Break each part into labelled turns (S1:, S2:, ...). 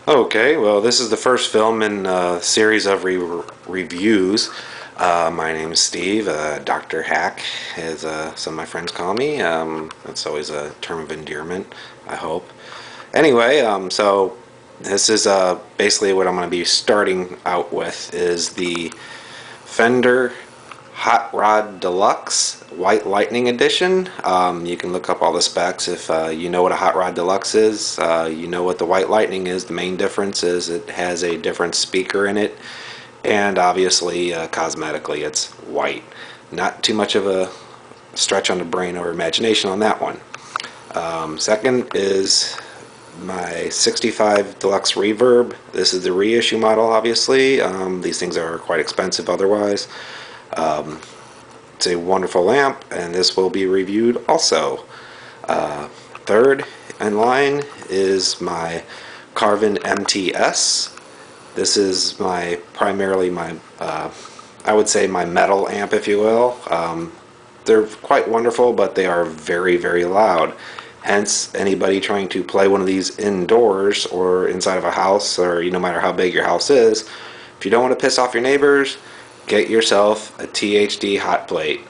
S1: Okay, well, this is the first film in a series of reviews. My name is Steve. Dr. Hack, as some of my friends call me. That's always a term of endearment, I hope. Anyway, so this is basically what I'm going to be starting out with is the Fender Hot Rod Deluxe White Lightning Edition. You can look up all the specs if you know what a Hot Rod Deluxe is. You know what the White Lightning is. The main difference is it has a different speaker in it, and obviously, cosmetically, it's white. Not too much of a stretch on the brain or imagination on that one. Second is my 65 Deluxe Reverb. This is the reissue model, obviously. These things are quite expensive otherwise. It's a wonderful lamp, and this will be reviewed also. Third in line is my Carvin MTS. This is primarily my, I would say my metal amp, if you will. They're quite wonderful, but they are very, very loud. Hence, anybody trying to play one of these indoors or inside of a house, or no matter how big your house is, if you don't want to piss off your neighbors, get yourself a THD hot plate.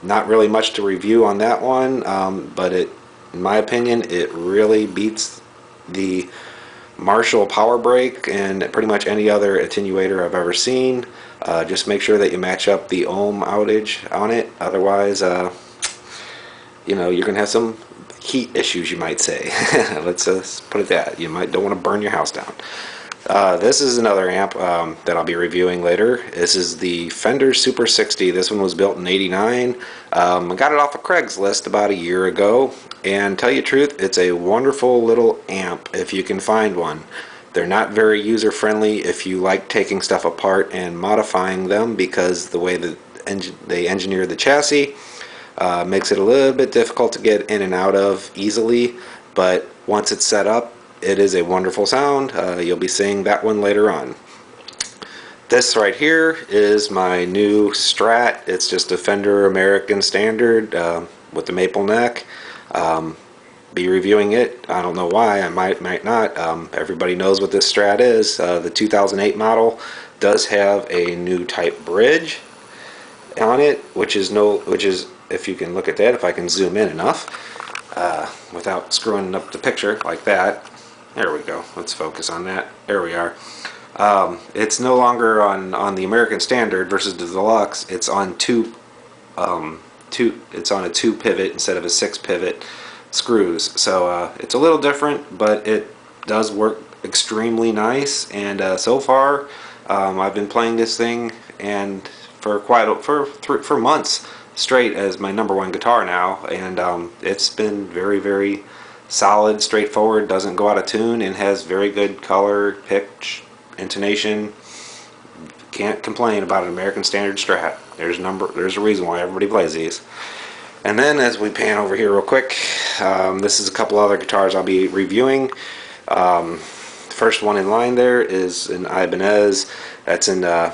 S1: Not really much to review on that one, but in my opinion, it really beats the Marshall Power Break and pretty much any other attenuator I've ever seen. Just make sure that you match up the ohm outage on it. Otherwise, you're going to have some heat issues, you might say. Let's put it that. You don't want to burn your house down. This is another amp that I'll be reviewing later. This is the Fender Super 60. This one was built in '89. I got it off of Craigslist about a year ago, and tell you the truth, it's a wonderful little amp if you can find one. They're not very user friendly if you like taking stuff apart and modifying them, because the way that they engineer the chassis makes it a little bit difficult to get in and out of easily, but once it's set up, it is a wonderful sound. You'll be seeing that one later on. This right here is my new Strat. It's just a Fender American Standard with the maple neck. Be reviewing it. I don't know why. I might not. Everybody knows what this Strat is. The 2008 model does have a new type bridge on it, which is if you can look at that, if I can zoom in enough without screwing up the picture like that. There we go. Let's focus on that. There we are. It's no longer on the American Standard versus the Deluxe. It's on it's on a 2 pivot instead of a 6 pivot screws. So it's a little different, but it does work extremely nice. And so far, I've been playing this thing and for months straight as my #1 guitar now, and it's been very, very solid, straightforward, doesn't go out of tune, and has very good color, pitch, intonation. Can't complain about an American Standard Strat. There's a reason why everybody plays these. And then as we pan over here real quick, this is a couple other guitars I'll be reviewing. First one in line there is an Ibanez. That's the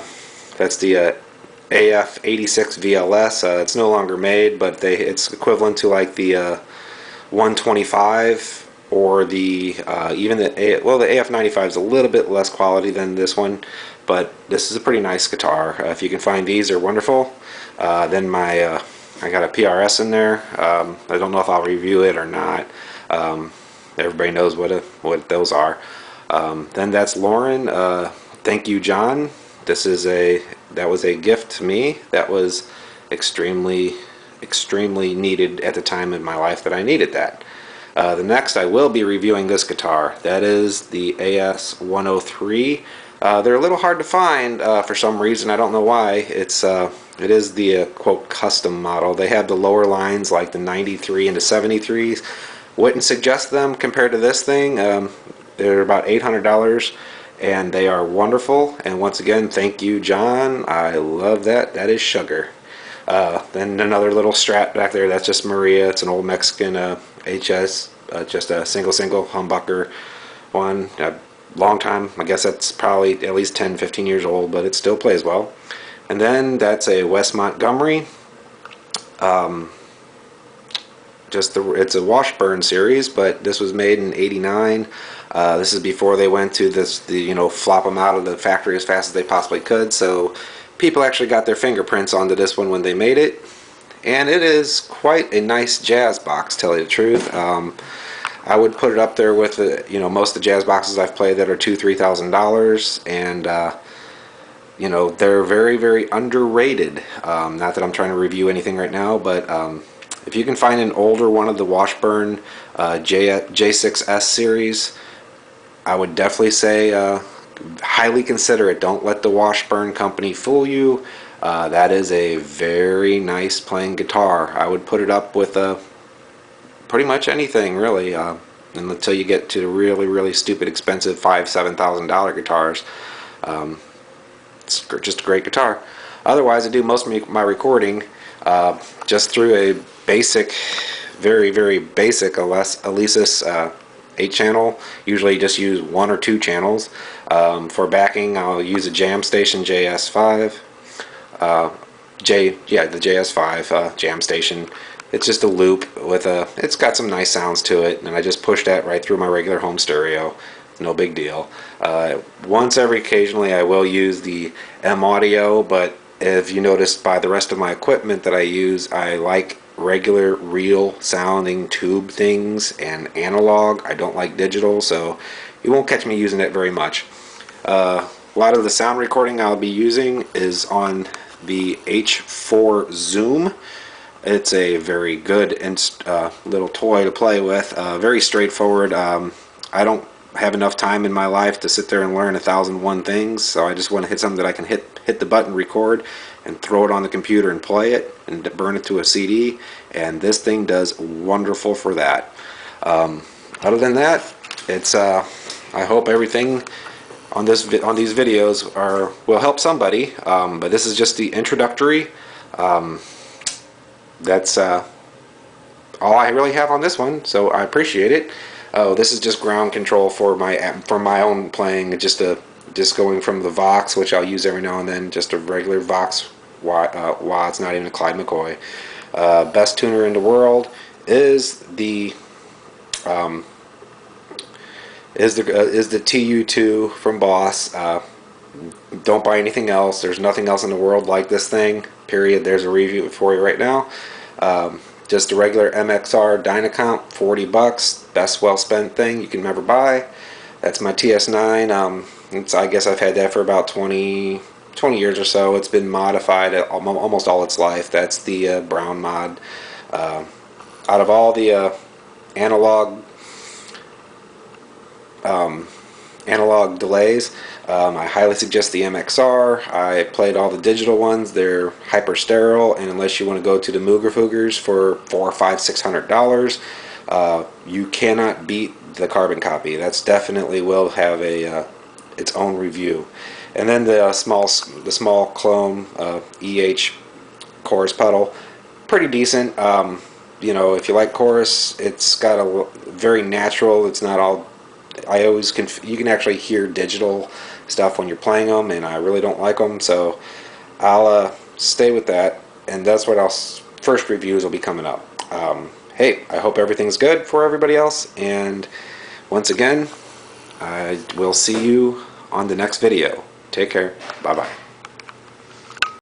S1: AF86 VLS. It's no longer made, but it's equivalent to like the 125 or the even the AF95 is a little bit less quality than this one, but this is a pretty nice guitar. If you can find these, they're wonderful. Then I got a PRS in there. I don't know if I'll review it or not. Everybody knows what those are. Then that's Lauren. Thank you, John. That was a gift to me. That was extremely needed at the time in my life that I needed that. The next I will be reviewing this guitar. That is the AS103. They're a little hard to find for some reason. I don't know why. It is the quote custom model. They have the lower lines like the 93 and the 73s. Wouldn't suggest them compared to this thing. They're about $800. And they are wonderful. And once again, thank you, John. I love that. That is sugar. Then another little Strat back there. That's just Maria. It's an old Mexican HS, just a single humbucker one. Long time. I guess that's probably at least 10-15 years old, but it still plays well. And then that's a Wes Montgomery. it's a Washburn series, but this was made in '89. This is before they went to flop them out of the factory as fast as they possibly could. So people actually got their fingerprints onto this one when they made it, and it is quite a nice jazz box, tell you the truth. I would put it up there with most of the jazz boxes I've played that are $2,000-$3,000, and they're very, very underrated. Not that I'm trying to review anything right now, but if you can find an older one of the Washburn J6S series, I would definitely say highly consider it. Don't let the Washburn company fool you. That is a very nice playing guitar. I would put it up with pretty much anything, really, until you get to the really, really stupid, expensive $5,000-$7,000 guitars. It's just a great guitar. Otherwise, I do most of my recording just through a basic, very, very basic Alesis 8-channel. Usually just use 1 or 2 channels. For backing, I'll use a Jam Station JS5. The JS5 Jam Station. It's just a loop with it's got some nice sounds to it, and I just push that right through my regular home stereo. No big deal. Once every occasionally I will use the M Audio, but if you notice by the rest of my equipment that I use, I like regular, real sounding tube things and analog. I don't like digital, so you won't catch me using it very much. A lot of the sound recording I'll be using is on the H4 Zoom. It's a very good little toy to play with. Very straightforward. I don't have enough time in my life to sit there and learn 1,001 things, so I just want to hit something that I can hit the button, record, and throw it on the computer and play it and burn it to a CD, and this thing does wonderful for that. Other than that, it's I hope everything on these videos will help somebody, but this is just the introductory. That's all I really have on this one, so I appreciate it. Oh, this is just ground control for my own playing, just going from the Vox, which I'll use every now and then, just a regular Vox wah. It's not even a Clyde McCoy. Best tuner in the world is the TU2 from Boss. Don't buy anything else. There's nothing else in the world like this thing, period. There's a review for you right now. Just a regular MXR Dynacomp, $40, best well spent thing you can ever buy. That's my TS9. I guess I've had that for about 20 years or so. It's been modified almost all its life. That's the brown mod. Out of all the analog delays, I highly suggest the MXR. I played all the digital ones. They're hyper sterile, and unless you want to go to the Mooger Foogers for $400, $500, $600, you cannot beat the carbon copy. That's definitely will have its own review. And then the small clone EH chorus pedal, pretty decent. If you like chorus, it's got a very natural. It's not all. You can actually hear digital stuff when you're playing them, and I really don't like them, so I'll stay with that, and that's what first reviews will be coming up. Hey, I hope everything's good for everybody else, and once again, I will see you on the next video. Take care. Bye-bye.